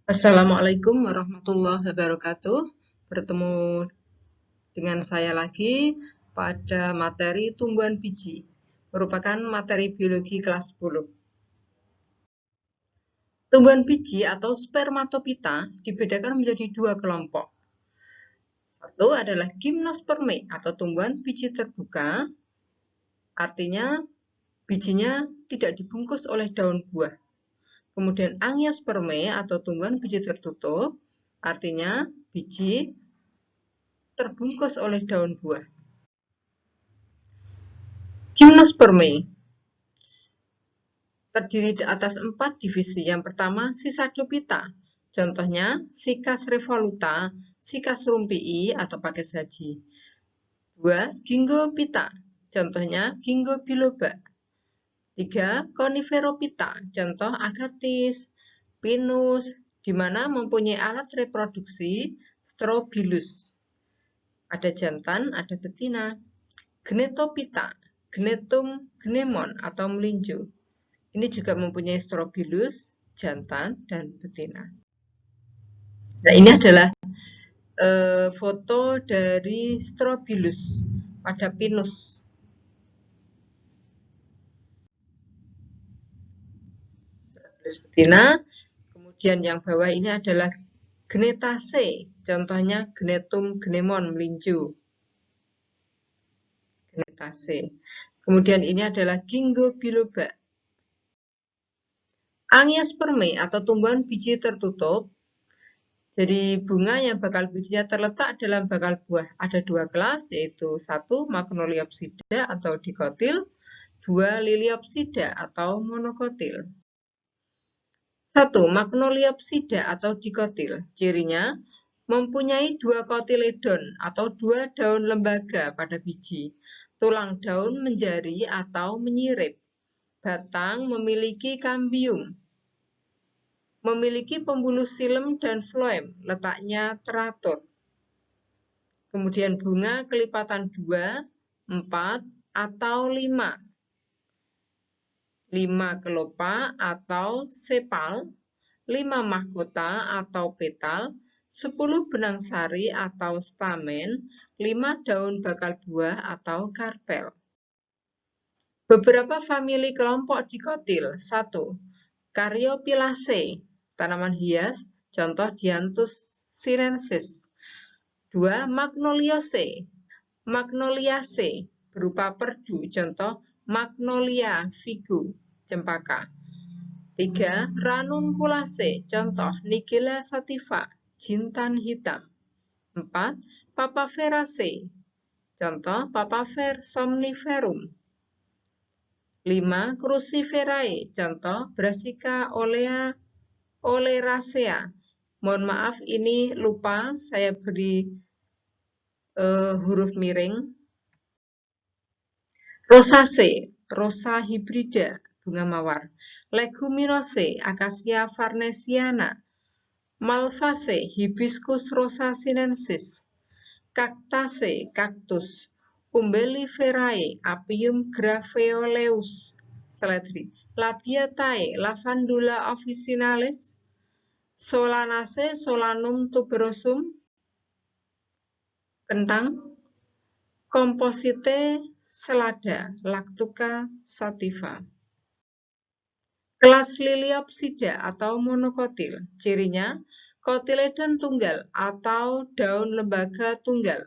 Assalamualaikum warahmatullahi wabarakatuh. Bertemu dengan saya lagi pada materi tumbuhan biji, merupakan materi biologi kelas 10. Tumbuhan biji atau spermatopita dibedakan menjadi dua kelompok. Satu adalah gimnosperme atau tumbuhan biji terbuka, artinya bijinya tidak dibungkus oleh daun buah. Kemudian angiosperme atau tumbuhan biji tertutup, artinya biji terbungkus oleh daun buah. Gimnosperme terdiri atas 4 divisi. Yang pertama, Sisadopita. Contohnya, Sikas revoluta, Sikas rumpii atau pakis haji. 2. Gingopita. Contohnya, Ginggo biloba. 3. Coniferopita. Contoh Agathis, Pinus, di mana mempunyai alat reproduksi Strobilus. Ada jantan, ada betina. Gnetopita, Gnetum gnemon atau melinjo. Ini juga mempunyai Strobilus, jantan, dan betina. Nah, ini adalah foto dari Strobilus pada Pinus. Strobilus betina. Kemudian yang bawah ini adalah Gnetase. Contohnya Gnetum gnemon melinjo. Gnetase. Kemudian ini adalah Ginggo biloba. Angiosperme atau tumbuhan biji tertutup. Jadi bunga yang bakal bijinya terletak dalam bakal buah ada dua kelas, yaitu 1. Magnoliopsida atau dikotil, 2. Liliopsida atau monokotil. 1. Magnoliopsida atau dikotil. Cirinya mempunyai 2 kotiledon atau 2 daun lembaga pada biji. Tulang daun menjari atau menyirip. Batang memiliki kambium. Memiliki pembuluh xilem dan floem, letaknya teratur. Kemudian bunga kelipatan 2, 4, atau 5. 5 kelopa atau sepal, 5 mahkota atau petal, 10 benang sari atau stamen, 5 daun bakal buah atau karpel. Beberapa famili kelompok dikotil. 1. Caryophyllaceae, tanaman hias, contoh Dianthus sinensis. 2. Magnoliaceae, berupa perdu, contoh Magnolia figu, cempaka. 3. Ranunculaceae, contoh Nigella sativa, jintan hitam. 4. Papaveraceae, contoh Papaver somniferum. 5. Cruciferae, contoh Brassica oleracea. Mohon maaf, ini lupa saya beri huruf miring. Rosaceae, Rosa hibrida, bunga mawar. Leguminosae, Acacia farnesiana. Malvaceae, Hibiscus rosa sinensis. Cactaceae, kaktus. Umbelliferae, Apium graveoleus, seledri. Labiatae, Lavandula officinalis. Solanaceae, Solanum tuberosum, kentang. Compositae, selada, Lactuca sativa. Kelas Liliopsida atau monokotil. Cirinya kotiledon tunggal atau daun lembaga tunggal.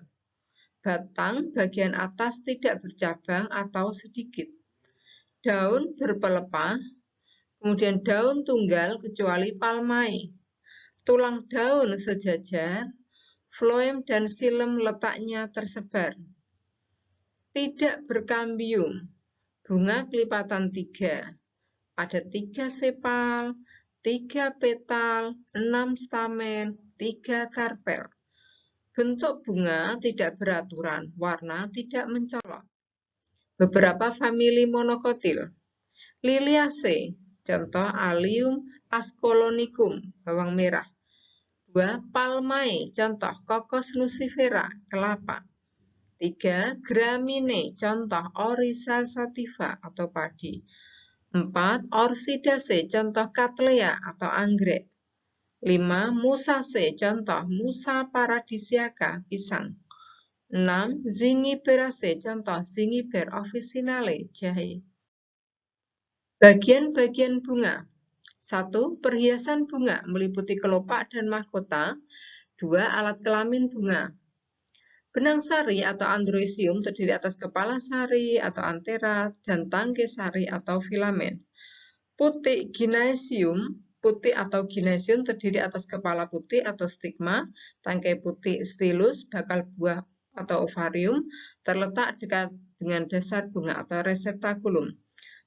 Batang bagian atas tidak bercabang atau sedikit. Daun berpelepah, kemudian daun tunggal kecuali palmae. Tulang daun sejajar, floem dan xilem letaknya tersebar. Tidak berkambium, bunga kelipatan 3. Ada 3 sepal, 3 petal, 6 stamen, 3 karpel. Bentuk bunga tidak beraturan, warna tidak mencolok. Beberapa famili monokotil. Liliaceae, contoh Allium ascolonicum, bawang merah. 2. Palmae, contoh Cocos lucifera, kelapa. 3. Graminae, contoh Oryza sativa atau padi. 4. Orchidaceae, contoh Cattleya atau anggrek. 5. Musaceae, contoh Musa paradisiaca, pisang. 6. Zingiberaceae, contoh Zingiber officinale, jahe. Bagian-bagian bunga. 1. Perhiasan bunga meliputi kelopak dan mahkota. 2. Alat kelamin bunga. Benang sari atau androecium terdiri atas kepala sari atau antera dan tangkai sari atau filamen. Putik ginaecium, putik atau ginaecium terdiri atas kepala putih atau stigma, tangkai putih stilus, bakal buah atau ovarium, terletak dekat dengan dasar bunga atau reseptakulum.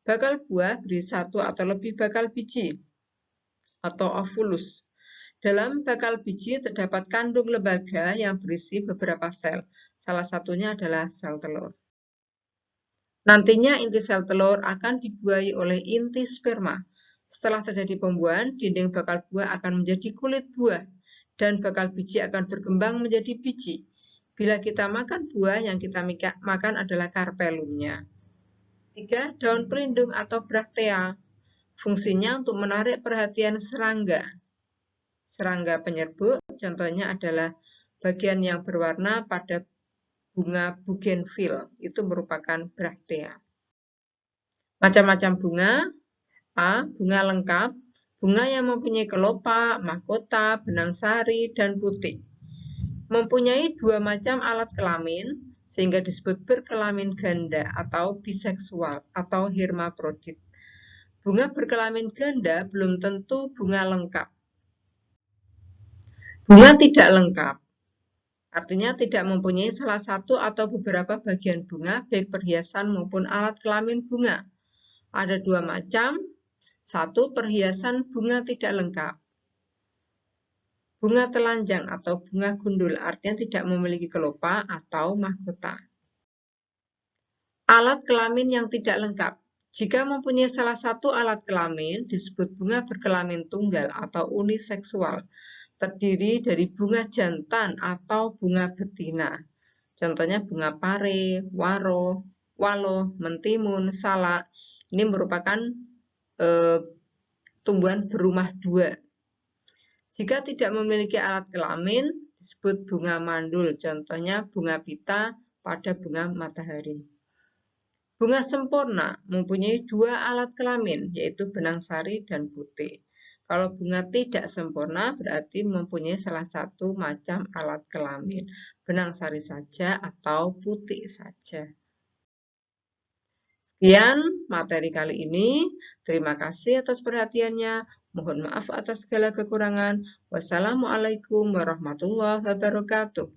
Bakal buah berisi 1 atau lebih bakal biji atau ovulus. Dalam bakal biji terdapat kandung lembaga yang berisi beberapa sel. Salah satunya adalah sel telur. Nantinya inti sel telur akan dibuahi oleh inti sperma. Setelah terjadi pembuahan, dinding bakal buah akan menjadi kulit buah dan bakal biji akan berkembang menjadi biji. Bila kita makan buah, yang kita makan adalah karpelumnya. 3. Daun pelindung atau braktea. Fungsinya untuk menarik perhatian serangga. Serangga penyerbuk, contohnya adalah bagian yang berwarna pada bunga bougainville, itu merupakan braktea. Macam-macam bunga. A. Bunga lengkap, bunga yang mempunyai kelopak, mahkota, benang sari, dan putik. Mempunyai 2 macam alat kelamin, sehingga disebut berkelamin ganda atau biseksual atau hermaprodit. Bunga berkelamin ganda belum tentu bunga lengkap. Bunga tidak lengkap, artinya tidak mempunyai salah satu atau beberapa bagian bunga, baik perhiasan maupun alat kelamin bunga. Ada 2 macam. 1. Perhiasan bunga tidak lengkap. Bunga telanjang atau bunga gundul, artinya tidak memiliki kelopak atau mahkota. Alat kelamin yang tidak lengkap. Jika mempunyai salah satu alat kelamin, disebut bunga berkelamin tunggal atau uniseksual. Terdiri dari bunga jantan atau bunga betina. Contohnya bunga pare, waro, walo, mentimun, salak. Ini merupakan tumbuhan berumah 2. Jika tidak memiliki alat kelamin, disebut bunga mandul. Contohnya bunga pita pada bunga matahari. Bunga sempurna mempunyai 2 alat kelamin, yaitu benang sari dan putik. Kalau bunga tidak sempurna berarti mempunyai salah satu macam alat kelamin, benang sari saja atau putik saja. Sekian materi kali ini. Terima kasih atas perhatiannya. Mohon maaf atas segala kekurangan. Wassalamualaikum warahmatullahi wabarakatuh.